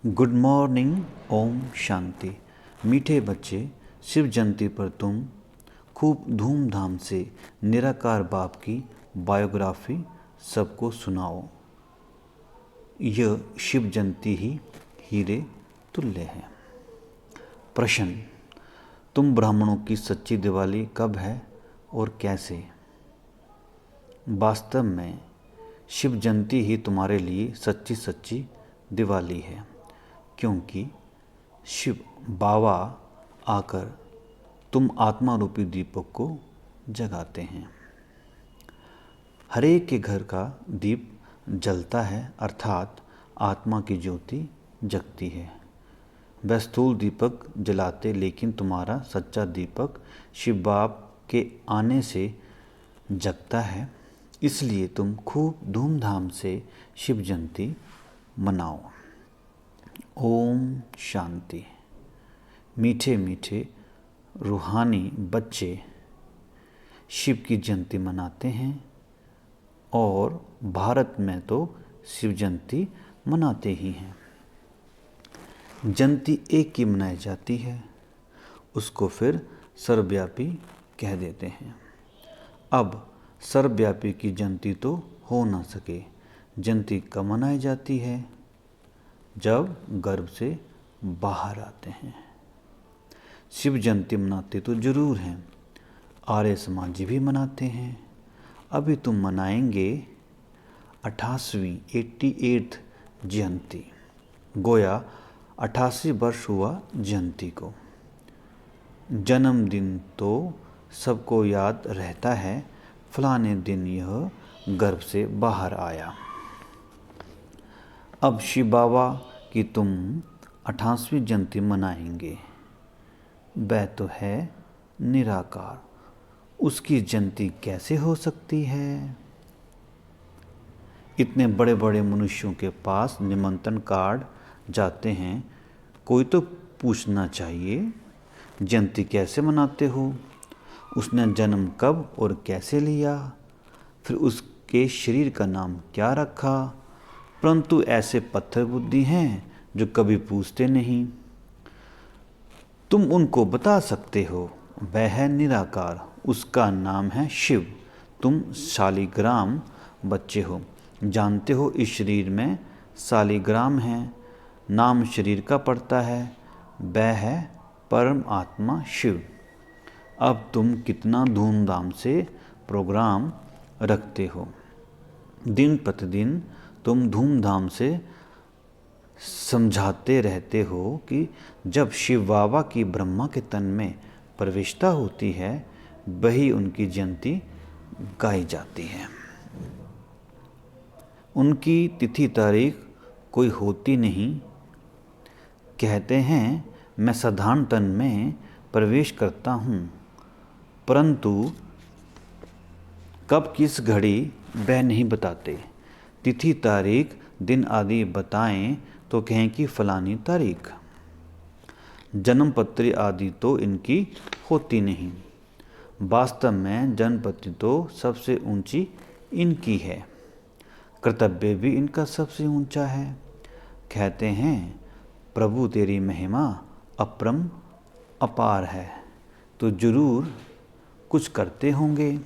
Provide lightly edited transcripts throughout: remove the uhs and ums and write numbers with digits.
Good morning. Om Shanti. मीठे बच्चे, शिव जयंती पर तुम खूब धूमधाम से निराकार बाप की बायोग्राफी सबको सुनाओ। यह शिव जयंती ही हीरे तुल्य है। प्रश्न: तुम ब्राह्मणों की सच्ची दिवाली कब है और कैसे? वास्तव में शिव जयंती ही तुम्हारे लिए सच्ची दिवाली है, क्योंकि शिव बाबा आकर तुम आत्मा रूपी दीपक को जगाते हैं। हर एक के घर का दीप जलता है, अर्थात आत्मा की ज्योति जगती है। वह स्थूल दीपक जलाते, लेकिन तुम्हारा सच्चा दीपक शिव बाप के आने से जगता है। इसलिए तुम खूब धूमधाम से शिव जयंती मनाओ। ओम शांति। मीठे मीठे रूहानी बच्चे शिव की जयंती मनाते हैं, और भारत में तो शिव जयंती मनाते ही हैं। जयंती एक की मनाई जाती है, उसको फिर सर्वव्यापी कह देते हैं। अब सर्वव्यापी की जयंती तो हो ना सके। जयंती कब मनाई जाती है? जब गर्भ से बाहर आते हैं। शिव जयंती मनाते तो जरूर हैं, आर्य समाजी भी मनाते हैं। अभी तुम मनाएंगे 88वीं 88th जयंती। गोया 88 वर्ष हुआ जयंती को। जन्मदिन तो सबको याद रहता है, फलाने दिन यह गर्भ से बाहर आया। अब शिव बाबा की तुम 88वीं जयंती मनाएंगे। वह तो है निराकार, उसकी जयंती कैसे हो सकती है? इतने बड़े बड़े मनुष्यों के पास निमंत्रण कार्ड जाते हैं, कोई तो पूछना चाहिए, जयंती कैसे मनाते हो? उसने जन्म कब और कैसे लिया? फिर उसके शरीर का नाम क्या रखा? परंतु ऐसे पत्थर बुद्धि हैं जो कभी पूछते नहीं। तुम उनको बता सकते हो, वह है निराकार, उसका नाम है शिव। तुम शालिग्राम बच्चे हो, जानते हो इस शरीर में शालिग्राम है, नाम शरीर का पड़ता है, वह है परम आत्मा शिव। अब तुम कितना धूमधाम से प्रोग्राम रखते हो। दिन प्रतिदिन तुम धूमधाम से समझाते रहते हो कि जब शिव बाबा की ब्रह्मा के तन में प्रविष्टता होती है, वही उनकी जयंती गाई जाती है। उनकी तिथि तारीख कोई होती नहीं। कहते हैं मैं साधारण तन में प्रवेश करता हूँ, परंतु कब किस घड़ी वह नहीं बताते। तिथि तारीख दिन आदि बताएं तो कहें कि फलानी तारीख। जन्मपत्री आदि तो इनकी होती नहीं। वास्तव में जन्मपत्री तो सबसे ऊंची इनकी है, कर्तव्य भी इनका सबसे ऊंचा है। कहते हैं प्रभु तेरी महिमा अपरम अपार है, तो जरूर कुछ करते होंगे।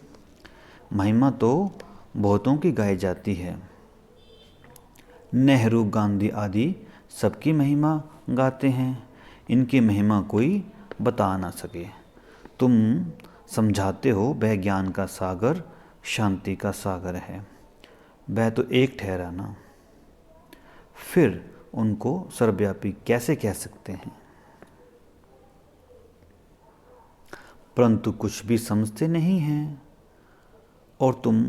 महिमा तो बहुतों की गाई जाती है। नेहरू गांधी आदि सबकी महिमा गाते हैं, इनकी महिमा कोई बता ना सके। तुम समझाते हो वह ज्ञान का सागर, शांति का सागर है, वह तो एक ठहरा ना। फिर उनको सर्वव्यापी कैसे कह सकते हैं? परंतु कुछ भी समझते नहीं हैं, और तुम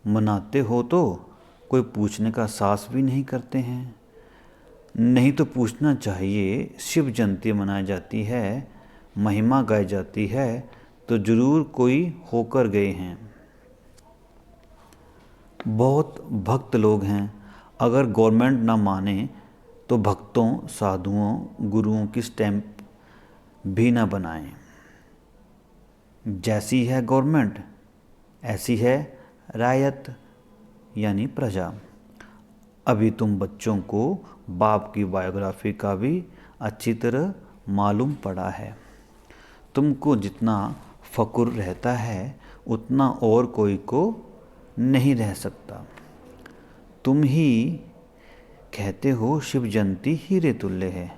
मनाते हो तो कोई पूछने का साहस भी नहीं करते हैं। नहीं तो पूछना चाहिए, शिव जयंती मनाई जाती है, महिमा गाई जाती है, तो जरूर कोई होकर गए हैं। बहुत भक्त लोग हैं, अगर गवर्नमेंट ना माने तो भक्तों, साधुओं, गुरुओं की स्टैंप भी ना बनाएं। जैसी है गवर्नमेंट, ऐसी है रायत यानी प्रजा। अभी तुम बच्चों को बाप की बायोग्राफी का भी अच्छी तरह मालूम पड़ा है। तुमको जितना फ़क्र रहता है उतना और कोई को नहीं रह सकता। तुम ही कहते हो शिव जयंती हीरे तुल्य है,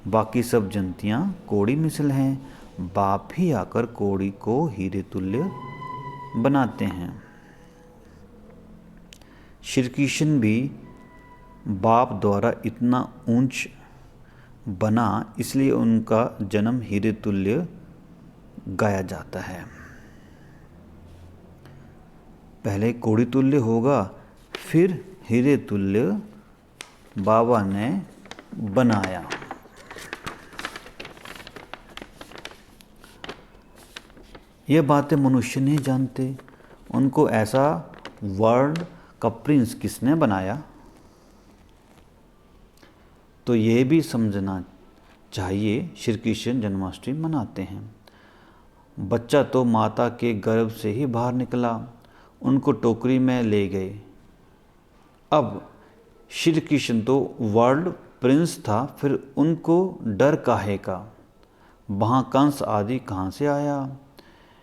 बाकी सब जयंतियाँ कौड़ी मिसल हैं। बाप ही आकर कौड़ी को हीरे तुल्य बनाते हैं। श्री कृष्ण भी बाप द्वारा इतना ऊंच बना, इसलिए उनका जन्म हीरे तुल्य गाया जाता है। पहले कौड़ी तुल्य होगा, फिर हीरे तुल्य बाबा ने बनाया। ये बातें मनुष्य नहीं जानते। उनको ऐसा वर्ल्ड का प्रिंस किसने बनाया, तो ये भी समझना चाहिए। श्री कृष्ण जन्माष्टमी मनाते हैं। बच्चा तो माता के गर्भ से ही बाहर निकला, उनको टोकरी में ले गए। अब श्री कृष्ण तो वर्ल्ड प्रिंस था, फिर उनको डर काहे का, वहाँ कंस आदि कहाँ से आया।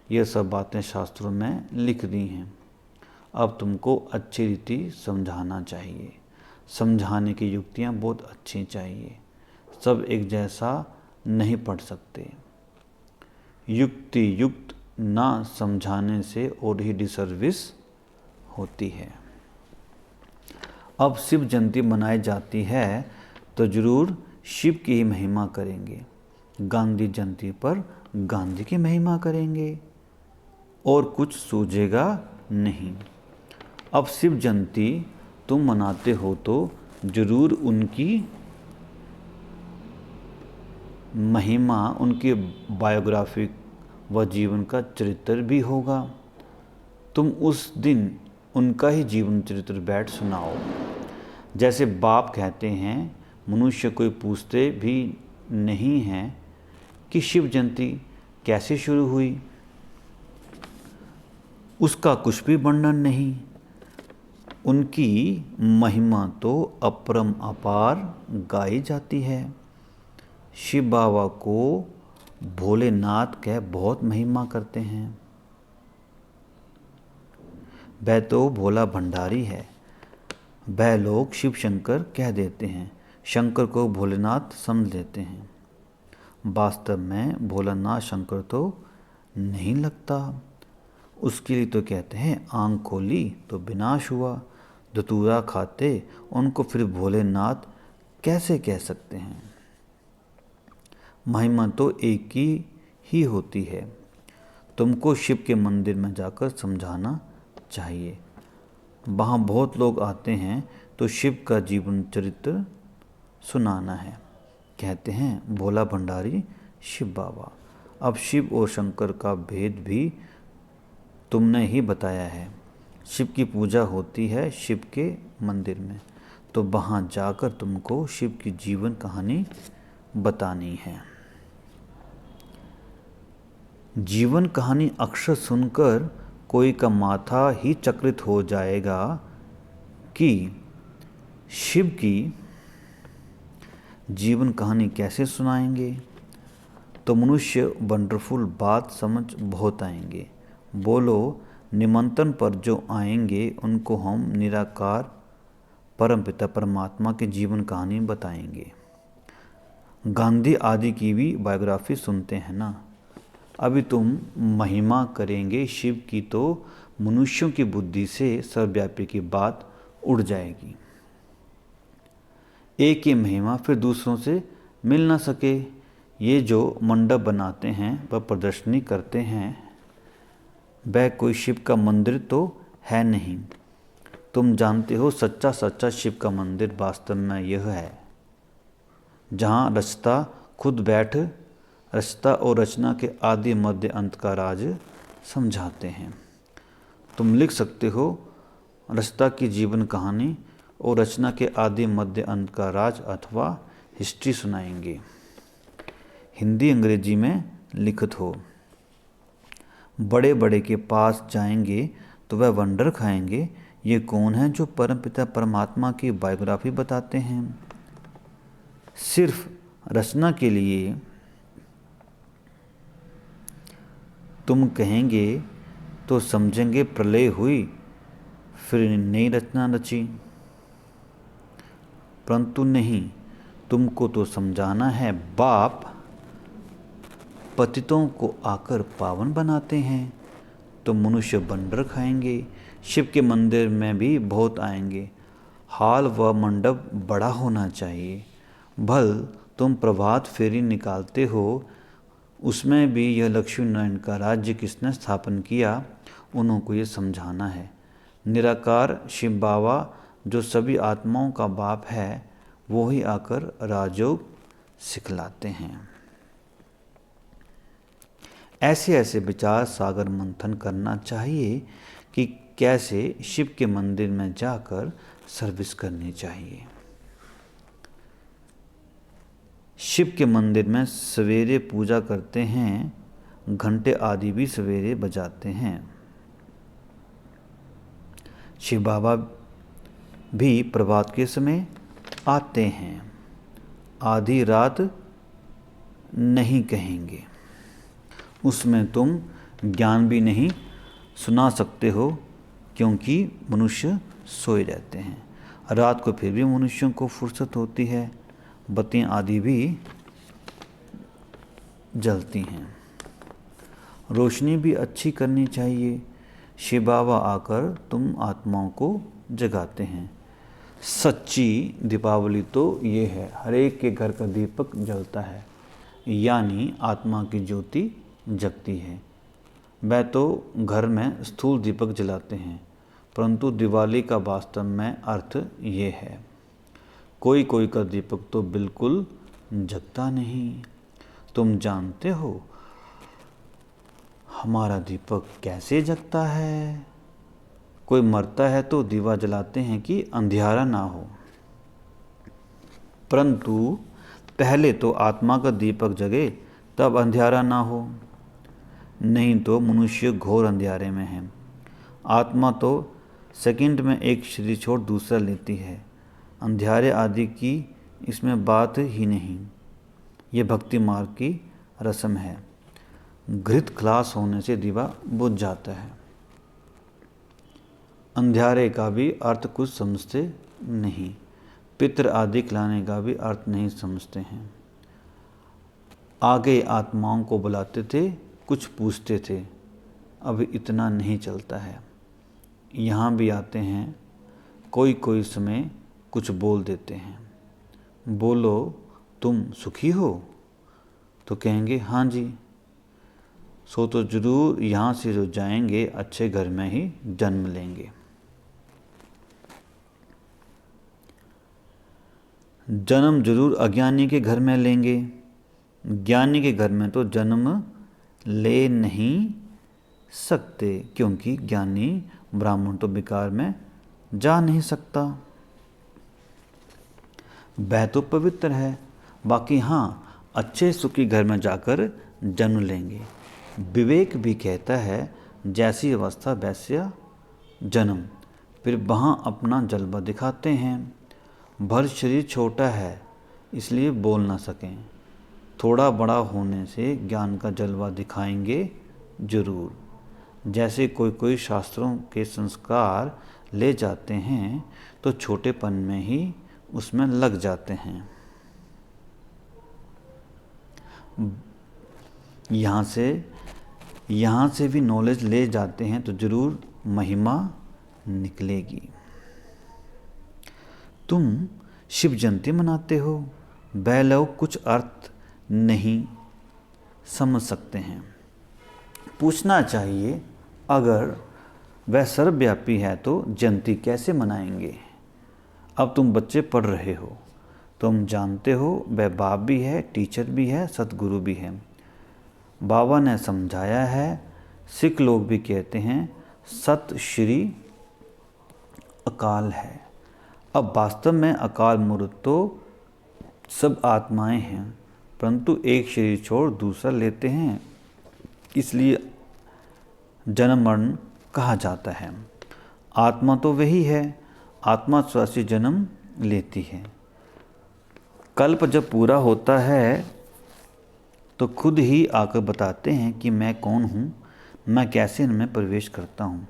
यह सब बातें शास्त्रों में लिख दी हैं। अब तुमको अच्छी रीति समझाना चाहिए। समझाने की युक्तियाँ बहुत अच्छी चाहिए। सब एक जैसा नहीं पढ़ सकते। युक्ति युक्त ना समझाने से और ही डिसर्विस होती है। अब शिव जयंती मनाई जाती है तो जरूर शिव की ही महिमा करेंगे। गांधी जयंती पर गांधी की महिमा करेंगे और कुछ सूझेगा नहीं। अब शिव जयंती तुम मनाते हो तो जरूर उनकी महिमा, उनकी बायोग्राफी व जीवन का चरित्र भी होगा। तुम उस दिन उनका ही जीवन चरित्र बैठ सुनाओ। जैसे बाप कहते हैं, मनुष्य कोई पूछते भी नहीं हैं कि शिव जयंती कैसे शुरू हुई, उसका कुछ भी वर्णन नहीं। उनकी महिमा तो अपरम अपार गाई जाती है। शिव बाबा को भोलेनाथ कह बहुत महिमा करते हैं। वह तो भोला भंडारी है। वह लोग शिव शंकर कह देते हैं, शंकर को भोलेनाथ समझ लेते हैं। वास्तव में भोलानाथ शंकर तो नहीं लगता। उसके लिए तो कहते हैं आंख खोली तो विनाश हुआ। धतूरा खाते उनको फिर भोलेनाथ कैसे कह सकते हैं। महिमा तो एक ही होती है। तुमको शिव के मंदिर में जाकर समझाना चाहिए। वहाँ बहुत लोग आते हैं तो शिव का जीवन चरित्र सुनाना है। कहते हैं भोला भंडारी शिव बाबा। अब शिव और शंकर का भेद भी तुमने ही बताया है। शिव की पूजा होती है शिव के मंदिर में, तो वहाँ जाकर तुमको शिव की जीवन कहानी बतानी है। जीवन कहानी अक्षर सुनकर कोई का माथा ही चक्रित हो जाएगा कि शिव की जीवन कहानी कैसे सुनाएंगे। तो मनुष्य वंडरफुल बात समझ बहुत आएंगे। बोलो, निमंत्रण पर जो आएंगे उनको हम निराकार परमपिता परमात्मा की जीवन कहानी बताएंगे। गांधी आदि की भी बायोग्राफी सुनते हैं ना। अभी तुम महिमा करेंगे शिव की तो मनुष्यों की बुद्धि से सर्वव्यापी की बात उड़ जाएगी। एक ही महिमा फिर दूसरों से मिल ना सके। ये जो मंडप बनाते हैं वह प्रदर्शनी करते हैं, वह कोई शिव का मंदिर तो है नहीं। तुम जानते हो सच्चा सच्चा शिव का मंदिर वास्तव में यह है जहाँ रचता खुद बैठ रचता और रचना के आदि मध्य अंत का राज समझाते हैं। तुम लिख सकते हो रचता की जीवन कहानी और रचना के आदि मध्य अंत का राज अथवा हिस्ट्री सुनाएंगे। हिंदी अंग्रेजी में लिखित हो। बड़े बड़े के पास जाएंगे तो वह वंडर खाएंगे, ये कौन है जो परमपिता परमात्मा की बायोग्राफी बताते हैं? सिर्फ रचना के लिए तुम कहेंगे तो समझेंगे प्रलय हुई, फिर नई रचना रची। परंतु नहीं, तुमको तो समझाना है बाप पतितों को आकर पावन बनाते हैं, तो मनुष्य बंदर खाएंगे। शिव के मंदिर में भी बहुत आएंगे। हाल व मंडप बड़ा होना चाहिए। भल तुम प्रभात फेरी निकालते हो, उसमें भी यह लक्ष्मी नारायण का राज्य किसने स्थापन किया, उनको ये समझाना है। निराकार शिव बाबा जो सभी आत्माओं का बाप है, वो ही आकर राजयोग सिखलाते हैं। ऐसे ऐसे विचार सागर मंथन करना चाहिए कि कैसे शिव के मंदिर में जाकर सर्विस करनी चाहिए। शिव के मंदिर में सवेरे पूजा करते हैं, घंटे आदि भी सवेरे बजाते हैं। शिव बाबा भी प्रभात के समय आते हैं। आधी रात नहीं कहेंगे, उसमें तुम ज्ञान भी नहीं सुना सकते हो, क्योंकि मनुष्य सोए रहते हैं। रात को फिर भी मनुष्यों को फुर्सत होती है, बत्तियाँ आदि भी जलती हैं। रोशनी भी अच्छी करनी चाहिए। शिव बाबा आकर तुम आत्माओं को जगाते हैं। सच्ची दीपावली तो ये है, हर एक के घर का दीपक जलता है, यानी आत्मा की ज्योति जगती है। वह तो घर में स्थूल दीपक जलाते हैं, परंतु दिवाली का वास्तव में अर्थ ये है। कोई कोई का दीपक तो बिल्कुल जगता नहीं। तुम जानते हो हमारा दीपक कैसे जगता है? कोई मरता है तो दीवा जलाते हैं कि अंधियारा ना हो, परंतु पहले तो आत्मा का दीपक जगे तब अंधियारा ना हो, नहीं तो मनुष्य घोर अंधियारे में है। आत्मा तो सेकंड में एक शरीर छोड़ दूसरा लेती है। अंधियारे आदि की इसमें बात ही नहीं। ये भक्ति मार्ग की रस्म है। घृत खलास होने से दीवा बुझ जाता है। अंधियारे का भी अर्थ कुछ समझते नहीं। पितृ आदि खिलाने का भी अर्थ नहीं समझते हैं। आगे आत्माओं को बुलाते थे, कुछ पूछते थे, अब इतना नहीं चलता है। यहाँ भी आते हैं, कोई कोई समय कुछ बोल देते हैं। बोलो तुम सुखी हो, तो कहेंगे हाँ जी। सो तो जरूर यहाँ से जो जाएंगे अच्छे घर में ही जन्म लेंगे। जन्म जरूर अज्ञानी के घर में लेंगे। ज्ञानी के घर में तो जन्म ले नहीं सकते, क्योंकि ज्ञानी ब्राह्मण तो विकार में जा नहीं सकता। वह तो पवित्र है। बाकी हाँ, अच्छे सुखी घर में जाकर जन्म लेंगे। विवेक भी कहता है जैसी अवस्था वैसा जन्म। फिर वहाँ अपना जलवा दिखाते हैं। भर शरीर छोटा है इसलिए बोल ना सकें, थोड़ा बड़ा होने से ज्ञान का जलवा दिखाएंगे जरूर। जैसे कोई कोई शास्त्रों के संस्कार ले जाते हैं तो छोटेपन में ही उसमें लग जाते हैं। यहाँ से भी नॉलेज ले जाते हैं तो जरूर महिमा निकलेगी। तुम शिव जयंती मनाते हो, वह लोग कुछ अर्थ नहीं समझ सकते हैं। पूछना चाहिए, अगर वह सर्वव्यापी है तो जयंती कैसे मनाएंगे? अब तुम बच्चे पढ़ रहे हो, तुम जानते हो वह बाप भी है, टीचर भी है, सतगुरु भी है। बाबा ने समझाया है। सिख लोग भी कहते हैं सत श्री अकाल है। अब वास्तव में अकाल मूर्त तो सब आत्माएं हैं, परंतु एक शरीर छोड़ दूसरा लेते हैं, इसलिए जन्म मरण कहा जाता है। आत्मा तो वही है, आत्मा 84 जन्म लेती है। कल्प जब पूरा होता है तो खुद ही आकर बताते हैं कि मैं कौन हूँ, मैं कैसे इनमें प्रवेश करता हूँ,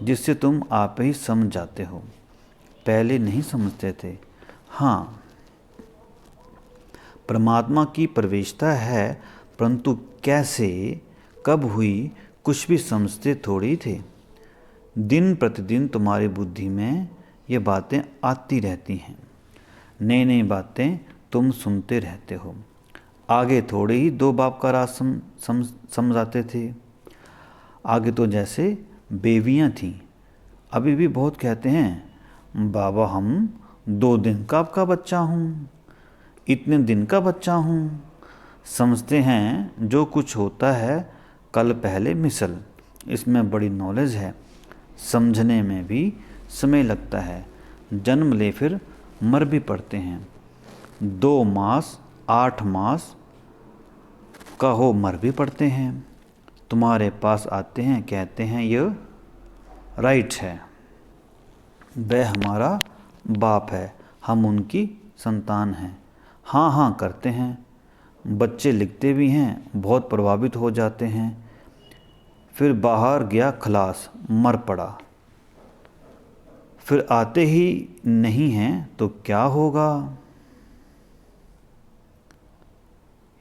जिससे तुम आप ही समझ जाते हो। पहले नहीं समझते थे। हाँ, परमात्मा की प्रवेशता है, परंतु कैसे, कब हुई, कुछ भी समझते थोड़ी थे। दिन प्रतिदिन तुम्हारी बुद्धि में ये बातें आती रहती हैं, नई नई बातें तुम सुनते रहते हो। आगे थोड़े ही दो बाप का राज समझाते थे। आगे तो जैसे बेवियाँ थीं। अभी भी बहुत कहते हैं, बाबा हम 2 दिन का आपका बच्चा हूँ, इतने दिन का बच्चा हूँ। समझते हैं जो कुछ होता है कल पहले मिसल, इसमें बड़ी नॉलेज है। समझने में भी समय लगता है, जन्म ले फिर मर भी पड़ते हैं। 2 मास 8 मास कहो मर भी पड़ते हैं। तुम्हारे पास आते हैं, कहते हैं ये राइट है, वह हमारा बाप है, हम उनकी संतान हैं। हाँ हाँ करते हैं। बच्चे लिखते भी हैं, बहुत प्रभावित हो जाते हैं। फिर बाहर गया खलास, मर पड़ा। फिर आते ही नहीं हैं तो क्या होगा?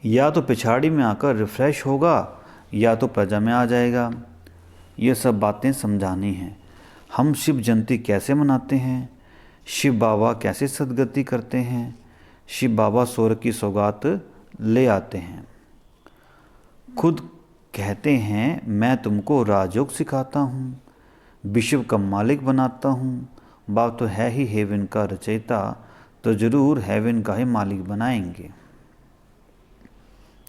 या तो पिछाड़ी में आकर रिफ्रेश होगा, या तो प्रजा में आ जाएगा। ये सब बातें समझानी हैं। हम शिव जयंती कैसे मनाते हैं, शिव बाबा कैसे सद्गति करते हैं, शिव बाबा स्वर्ग की सौगात ले आते हैं। खुद कहते हैं मैं तुमको राजयोग सिखाता हूँ, विश्व का मालिक बनाता हूँ। बाप तो है ही हेवन का रचयिता, तो ज़रूर हेवन का ही मालिक बनाएंगे।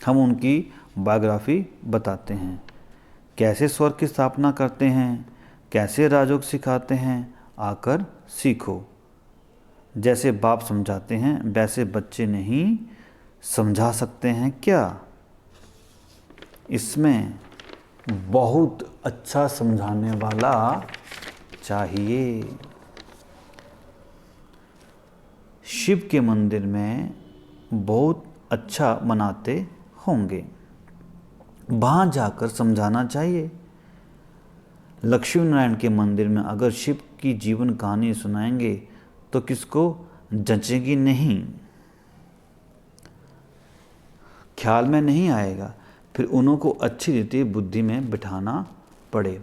हम उनकी बायोग्राफी बताते हैं, कैसे स्वर्ग की स्थापना करते हैं, कैसे राजयोग सिखाते हैं, आकर सीखो। जैसे बाप समझाते हैं वैसे बच्चे नहीं समझा सकते हैं क्या? इसमें बहुत अच्छा समझाने वाला चाहिए। शिव के मंदिर में बहुत अच्छा मनाते होंगे, वहाँ जाकर समझाना चाहिए। लक्ष्मी नारायण के मंदिर में अगर शिव की जीवन कहानी सुनाएंगे तो किसको जचेगी नहीं, ख्याल में नहीं आएगा। फिर उनको अच्छी रीति बुद्धि में बिठाना पड़े।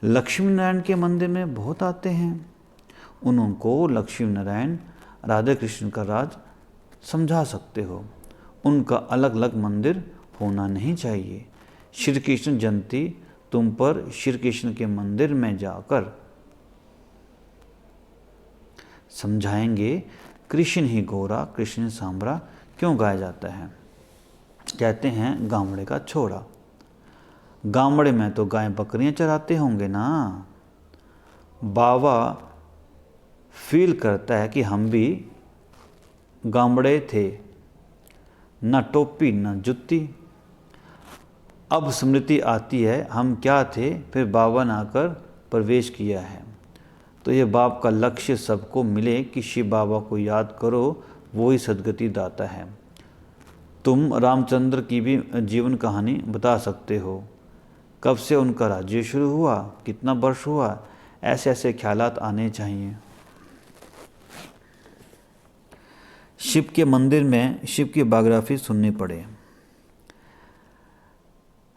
लक्ष्मी नारायण के मंदिर में बहुत आते हैं, उनको लक्ष्मी नारायण राधा कृष्ण का राज समझा सकते हो। उनका अलग अलग मंदिर होना नहीं चाहिए। श्री कृष्ण जयंती तुम पर श्री कृष्ण के मंदिर में जाकर समझाएंगे कृष्ण ही गोरा कृष्ण सांबरा क्यों गाया जाता है। कहते हैं गामड़े का छोड़ा। गामड़े में तो गाय बकरियां चराते होंगे ना। बाबा फील करता है कि हम भी गामड़े थे, न टोपी न जुत्ती। अब स्मृति आती है हम क्या थे, फिर बाबा ने आकर प्रवेश किया है। तो ये बाप का लक्ष्य सबको मिले कि शिव बाबा को याद करो, वो ही सद्गति दाता है। तुम रामचंद्र की भी जीवन कहानी बता सकते हो, कब से उनका राज्य शुरू हुआ, कितना वर्ष हुआ, ऐसे ऐसे ख्यालात आने चाहिए। शिव के मंदिर में शिव की बायोग्राफी सुननी पड़े।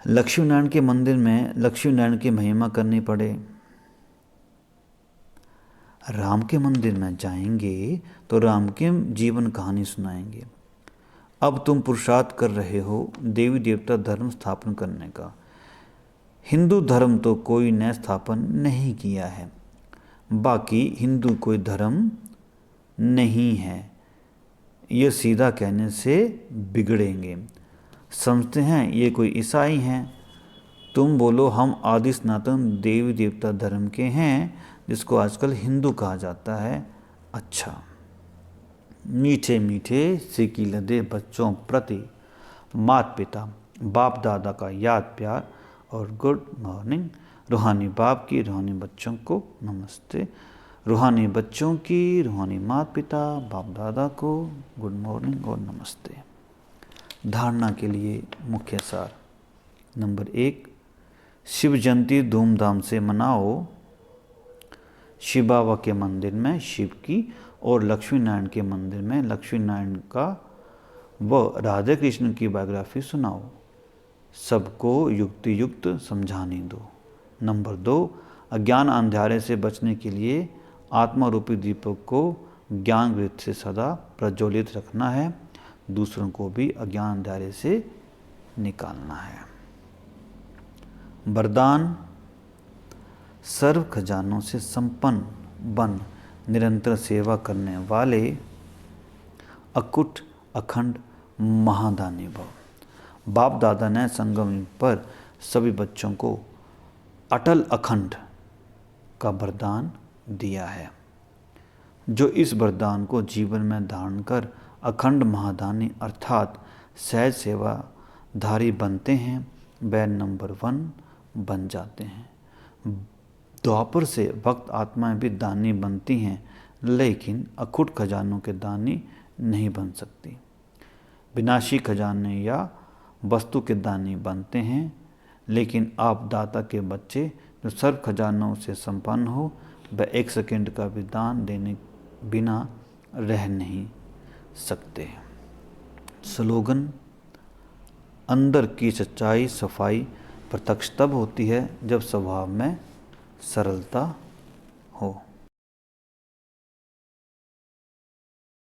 लक्ष्मी नारायण के मंदिर में लक्ष्मी नारायण की महिमा करनी पड़े। राम के मंदिर में जाएंगे तो राम की जीवन कहानी सुनाएंगे। अब तुम पुरुषार्थ कर रहे हो देवी देवता धर्म स्थापन करने का। हिंदू धर्म तो कोई ने स्थापन नहीं किया है, बाकी हिंदू कोई धर्म नहीं है, ये सीधा कहने से बिगड़ेंगे। समझते हैं ये कोई ईसाई हैं। तुम बोलो हम आदि सनातन देवी देवता धर्म के हैं, जिसको आजकल हिंदू कहा जाता है। अच्छा, मीठे मीठे सिकी लदे बच्चों प्रति माता पिता बाप दादा का याद प्यार और गुड मॉर्निंग। रूहानी बाप की रूहानी बच्चों को नमस्ते। रूहानी बच्चों की रूहानी माता पिता बाप दादा को गुड मॉर्निंग और नमस्ते। धारणा के लिए मुख्य सार। नंबर 1, शिव जयंती धूमधाम से मनाओ। शिव बाबा के मंदिर में शिव की और लक्ष्मी नारायण के मंदिर में लक्ष्मी नारायण का व राधे कृष्ण की बायोग्राफी सुनाओ। सबको युक्ति युक्त समझाने दो। नंबर 2, अज्ञान अंधेरे से बचने के लिए आत्मा रूपी दीपक को ज्ञान वृत्त से सदा प्रज्वलित रखना है। दूसरों को भी अज्ञान अंधेरे से निकालना है। वरदान, सर्व खजानों से संपन्न बन निरंतर सेवा करने वाले अकुट अखंड महादानी भव। बाप दादा ने संगम पर सभी बच्चों को अटल अखंड का वरदान दिया है। जो इस वरदान को जीवन में धारण कर अखंड महादानी अर्थात सहज सेवाधारी बनते हैं वह नंबर 1 बन जाते हैं। द्वापर से भक्त आत्माएं भी दानी बनती हैं लेकिन अखुट खजानों के दानी नहीं बन सकती। विनाशी खजाने या वस्तु के दानी बनते हैं लेकिन आप दाता के बच्चे जो सर्व खजानों से संपन्न हो वह 1 सेकंड का भी दान देने बिना रह नहीं सकते। स्लोगन, अंदर की सच्चाई सफाई प्रत्यक्ष तब होती है जब स्वभाव में सरलता